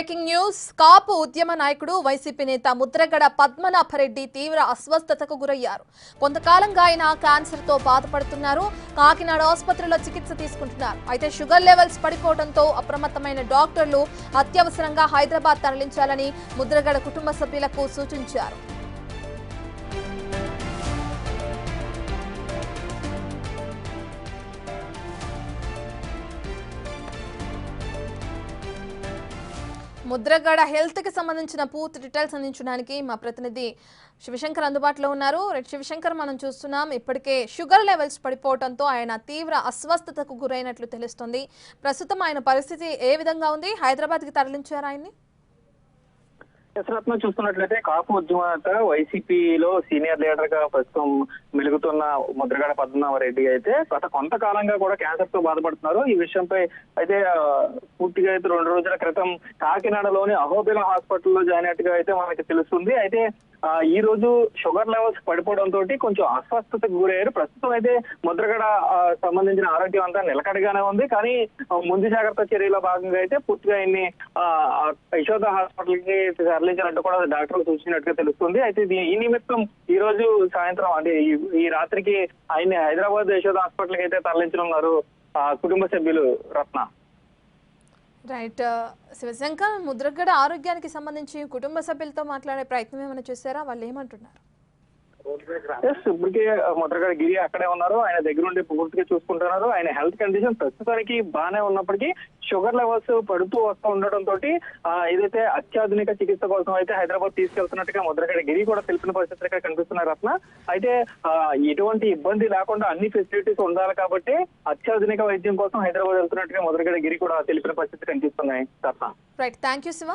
Breaking news కాపు ఉద్యమ నాయకుడు YCP నేత ముద్రగడ పద్మనాభరెడ్డి తీవ్ర అస్వస్థతకు గురయ్యారు. కొంతకాలంగా ఆయన క్యాన్సర్ తో బాధపడుతున్నారు. కాకినాడ ఆసుపత్రిలో చికిత్స తీసుకుంటున్నారు. అయితే షుగర్ లెవెల్స్ పడిపోవడంతో అప్రమత్తమైన డాక్టర్లు అత్యవసరంగా హైదరాబాద్ తరలించాలని ముద్రగడ కుటుంబ సభ్యులకు సూచించారు. ముద్రగడ హెల్త్ కి సంబంధించిన పూర్తి డీటెయిల్స్ అందించడానికి మా ప్రతినిధి శివశంకర్ అందుబాటులో ఉన్నారు. శివశంకర్, మనం చూస్తున్నాం ఇప్పటికే షుగర్ లెవెల్స్ పడిపోవడంతో ఆయన తీవ్ర అస్వస్థతకు గురైనట్లు తెలుస్తోంది. ప్రస్తుతం ఆయన పరిస్థితి ఏ విధంగా ఉంది? హైదరాబాద్ కి తరలించారు ఆయన్ని? దశరత్నం చూస్తున్నట్లయితే కాపు ఉద్యమ వైసీపీలో సీనియర్ లీడర్ గా ప్రస్తుతం మెలుగుతున్న ముద్రగడ పద్మనాభరెడ్డి అయితే గత కొంతకాలంగా కూడా క్యాన్సర్ తో బాధపడుతున్నారు. ఈ విషయంపై అయితే పూర్తిగా అయితే 2 రోజుల క్రితం కాకినాడలోని అహోబిల హాస్పిటల్లో జాయిన్ అయినట్టుగా అయితే మనకి తెలుస్తుంది. అయితే ఈ రోజు షుగర్ లెవెల్స్ పడిపోవడంతో కొంచెం అస్వస్థతకు గురయ్యారు. ప్రస్తుతం అయితే ముద్రగడ సంబంధించిన ఆరోగ్యం అంతా నిలకడగానే ఉంది. కానీ ముందు జాగ్రత్త చర్యలో భాగంగా అయితే పూర్తిగా ఆయన్ని యశోద హాస్పిటల్ కి తరలించినట్టు కూడా డాక్టర్లు సూచించినట్టుగా తెలుస్తుంది. అయితే ఈ నిమిత్తం ఈ రోజు సాయంత్రం అంటే ఈ రాత్రికి ఆయన్ని హైదరాబాద్ యశోద హాస్పిటల్ కి అయితే తరలించనున్నారు కుటుంబ సభ్యులు. రత్న రైట్. శివశంకర్, ముద్రగడ ఆరోగ్యానికి సంబంధించి కుటుంబ సభ్యులతో మాట్లాడే ప్రయత్నం ఏమైనా చేశారా? వాళ్ళు ఏమంటున్నారు? ఇప్పటికే ముద్రగడ గిరి అక్కడే ఉన్నారు. ఆయన దగ్గర ఉండి పూర్తిగా చూసుకుంటున్నారు. ఆయన హెల్త్ కండిషన్ ప్రస్తుతానికి బాగానే ఉన్నప్పటికీ షుగర్ లెవెల్స్ పడుతూ వస్తూ ఉండటంతో ఏదైతే అత్యాధునిక చికిత్స కోసం అయితే హైదరాబాద్ తీసుకెళ్తున్నట్టుగా ముద్రగడ గిరి కూడా తెలిపిన పరిస్థితులుగా కనిపిస్తున్నారు. రత్న అయితే ఎటువంటి ఇబ్బంది లేకుండా అన్ని ఫెసిలిటీస్ ఉండాలి కాబట్టి అత్యాధునిక వైద్యం కోసం హైదరాబాద్ వెళ్తున్నట్టుగా ముద్రగడ గిరి కూడా తెలిపిన పరిస్థితి కనిపిస్తున్నాయి. రత్న రైట్, థ్యాంక్ యూ శివ.